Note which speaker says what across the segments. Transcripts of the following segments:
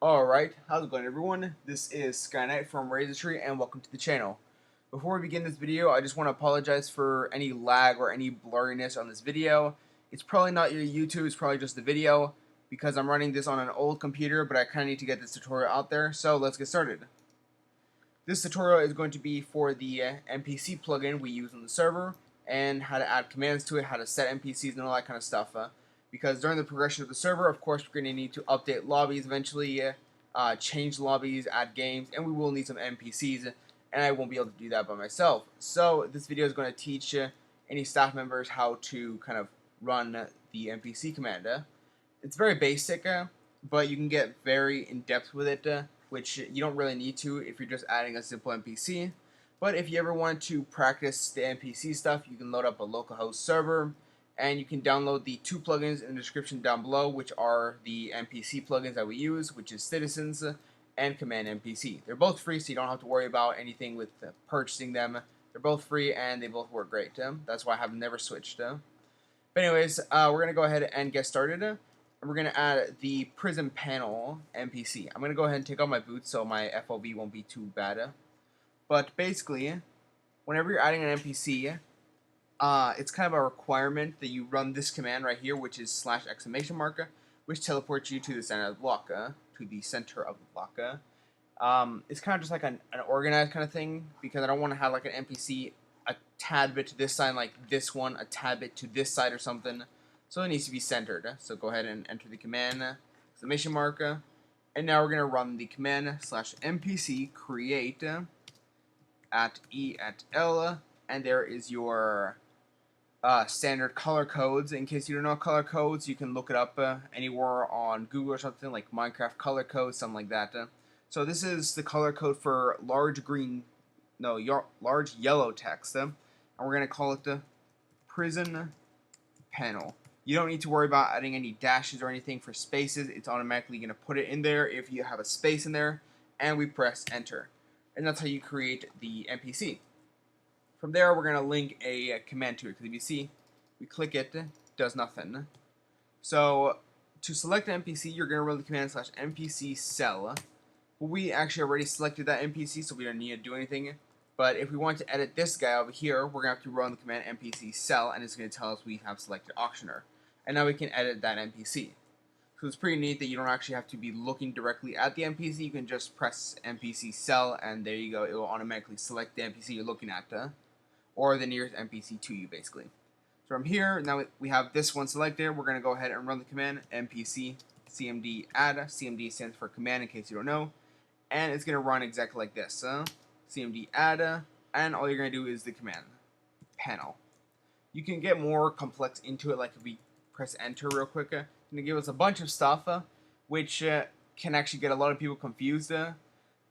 Speaker 1: Alright, how's it going everyone? This is Skynight from RazarTree and welcome to the channel. Before we begin this video, I just want to apologize for any lag or any blurriness on this video. It's probably not your YouTube, it's probably just the video because I'm running this on an old computer, but I kind of need to get this tutorial out there, so let's get started. This tutorial is going to be for the NPC plugin we use on the server and how to add commands to it, how to set NPCs and all that kind of stuff. Because during the progression of the server, of course, we're going to need to update lobbies eventually, change lobbies, add games, and we will need some NPCs, and I won't be able to do that by myself. So this video is going to teach any staff members how to kind of run the NPC command. It's very basic, but you can get very in-depth with it, which you don't really need to if you're just adding a simple NPC. But if you ever want to practice the NPC stuff, you can load up a localhost server, and you can download the two plugins in the description down below, which are the NPC plugins that we use, which is Citizens and Command NPC. They're both free, so you don't have to worry about anything with purchasing them. They're both free, and they both work great. That's why I have never switched. But anyways, we're going to go ahead and get started. We're going to add the Prison Panel NPC. I'm going to go ahead and take off my boots so my FOV won't be too bad. But basically, whenever you're adding an NPC, it's kind of a requirement that you run this command right here, which is /! Which teleports you to the center of the block. It's kind of just like an organized kind of thing, because I don't want to have like an NPC a tad bit to this side, like this one a tad bit to this side or something. So it needs to be centered. So go ahead and enter the command ! And now we're going to run the command /npc create @e@l, and there is your standard color codes. In case you don't know color codes, you can look it up anywhere on Google or something, like Minecraft color code, something like that. So this is the color code for large yellow text, and we're going to call it the Prison Panel. You don't need to worry about adding any dashes or anything for spaces. It's automatically going to put it in there if you have a space in there, and we press enter. And that's how you create the NPC. From there, we're going to link a command to it, because if you see, we click it, does nothing. So to select an NPC, you're going to run the command /npc cell. We actually already selected that NPC, so we don't need to do anything. But if we want to edit this guy over here, we're going to have to run the command npc cell, and it's going to tell us we have selected auctioneer. And now we can edit that NPC. So it's pretty neat that you don't actually have to be looking directly at the NPC. You can just press npc cell, and there you go. It will automatically select the NPC you're looking at, or the nearest NPC to you, basically. So from here, now we have this one selected. We're going to go ahead and run the command npc cmd add. CMD stands for command, in case you don't know. And it's going to run exactly like this. CMD add, and all you're going to do is the command panel. You can get more complex into it, like if we press enter real quick. It's going to give us a bunch of stuff, which can actually get a lot of people confused.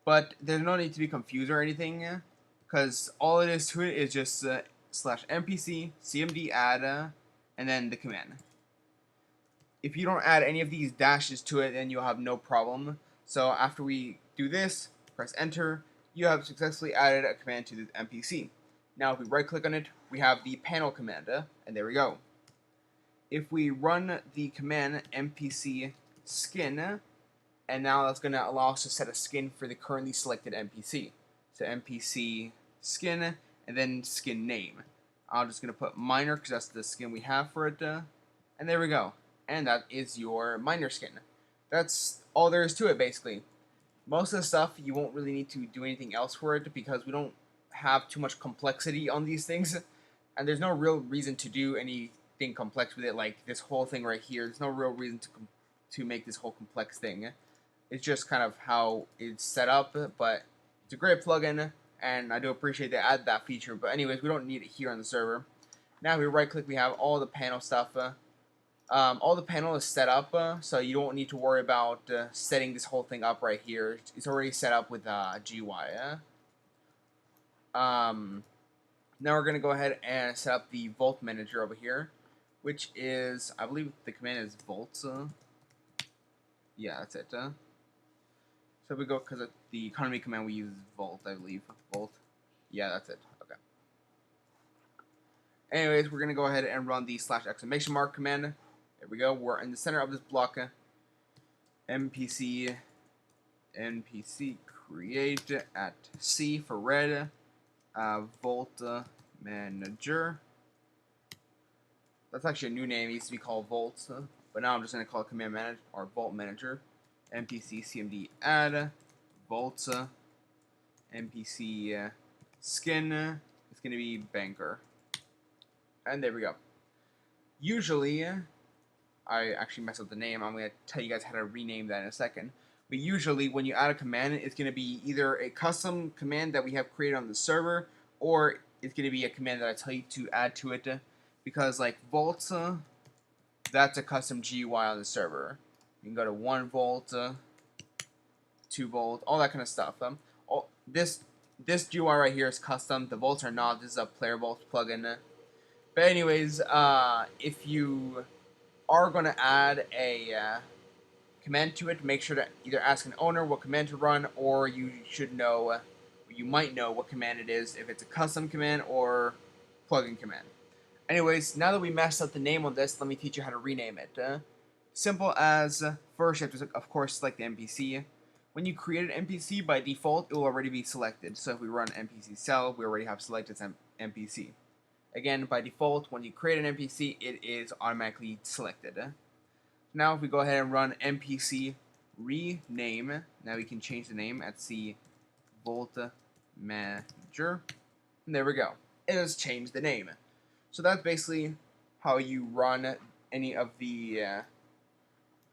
Speaker 1: But there's no need to be confused or anything, because all it is to it is just /npc cmd add, and then the command. If you don't add any of these dashes to it, then you'll have no problem. So after we do this, press enter, you have successfully added a command to the NPC. Now if we right click on it, we have the panel command, and there we go. If we run the command npc skin, and now that's going to allow us to set a skin for the currently selected NPC. So npc skin, and then skin name. I'm just going to put minor, because that's the skin we have for it, and there we go. And that is your minor skin. That's all there is to it, basically. Most of the stuff, you won't really need to do anything else for it, because we don't have too much complexity on these things, and there's no real reason to do anything complex with it, like this whole thing right here. There's no real reason to make this whole complex thing. It's just kind of how it's set up, but it's a great plugin, and I do appreciate they add that feature. But anyways, we don't need it here on the server. Now if we right click, we have all the panel stuff. All the panel is set up, so you don't need to worry about setting this whole thing up right here. It's already set up with GUI. Now we're going to go ahead and set up the Vault Manager over here, which is, I believe the command is Vault. Yeah, that's it. So we go, because the economy command we use is Vault, I believe. Vault. Yeah, that's it. Okay. Anyways, we're going to go ahead and run the /! command. There we go. We're in the center of this block. NPC npc create at C for red, Vault Manager. That's actually a new name. It used to be called Vault, but now I'm just going to call it Command Manager or Vault Manager. NPC CMD add Vault NPC skin. It's going to be Banker, and there we go. Usually, I actually messed up the name. I'm going to tell you guys how to rename that in a second. But usually, when you add a command, it's going to be either a custom command that we have created on the server, or it's going to be a command that I tell you to add to it. Because, like, Vault, that's a custom GUI on the server. You can go to 1 Volt, 2 Volt, all that kind of stuff. This GUI right here is custom. The Volts are not. This is a Player Vault plugin. But anyways, if you are going to add a command to it, make sure to either ask an owner what command to run, or you should know, you might know what command it is, if it's a custom command or plugin command. Anyways, now that we messed up the name on this, let me teach you how to rename it. Simple as, first you have to, of course, select the NPC. When you create an NPC, by default, it will already be selected. So if we run NPC cell, we already have selected some NPC. Again, by default, when you create an NPC, it is automatically selected. Now if we go ahead and run NPC rename, now we can change the name at C Vault Manager. And there we go. It has changed the name. So that's basically how you run any of the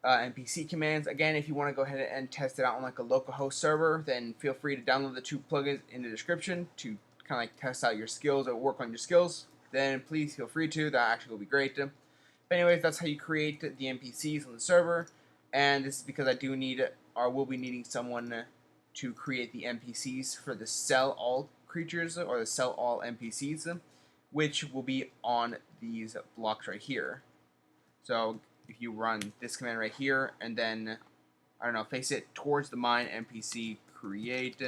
Speaker 1: NPC commands. Again, if you want to go ahead and test it out on like a localhost server, then feel free to download the 2 plugins in the description to kind of like test out your skills or work on your skills. Then please feel free to. That actually will be great. But anyways, that's how you create the NPCs on the server. And this is because I do need, or will be needing someone to create the NPCs for the sell all creatures or the sell all NPCs, which will be on these blocks right here. So if you run this command right here, and then, I don't know, face it towards the mine, NPC create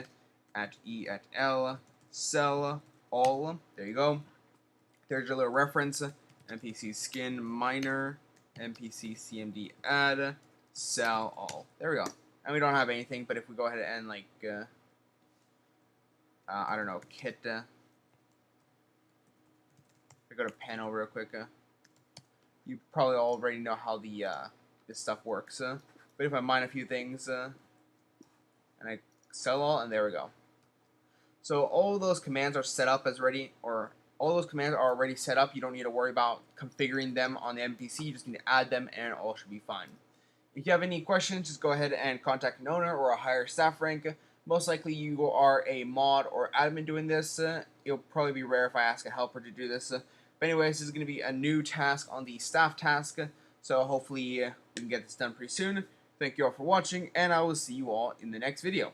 Speaker 1: at E at L, sell all, there you go. There's your little reference, NPC skin miner, NPC CMD add, sell all. There we go. And we don't have anything, but if we go ahead and like, I don't know, kit, I go to panel real quick. You probably already know how the this stuff works. But if I mine a few things and I sell all, and there we go. So all of those commands are set up as ready, or all those commands are already set up. You don't need to worry about configuring them on the NPC. You just need to add them, and all should be fine. If you have any questions, just go ahead and contact an owner or a higher staff rank. Most likely you are a mod or admin doing this. It'll probably be rare if I ask a helper to do this. But anyways, this is going to be a new task on the staff task, so hopefully we can get this done pretty soon. Thank you all for watching, and I will see you all in the next video.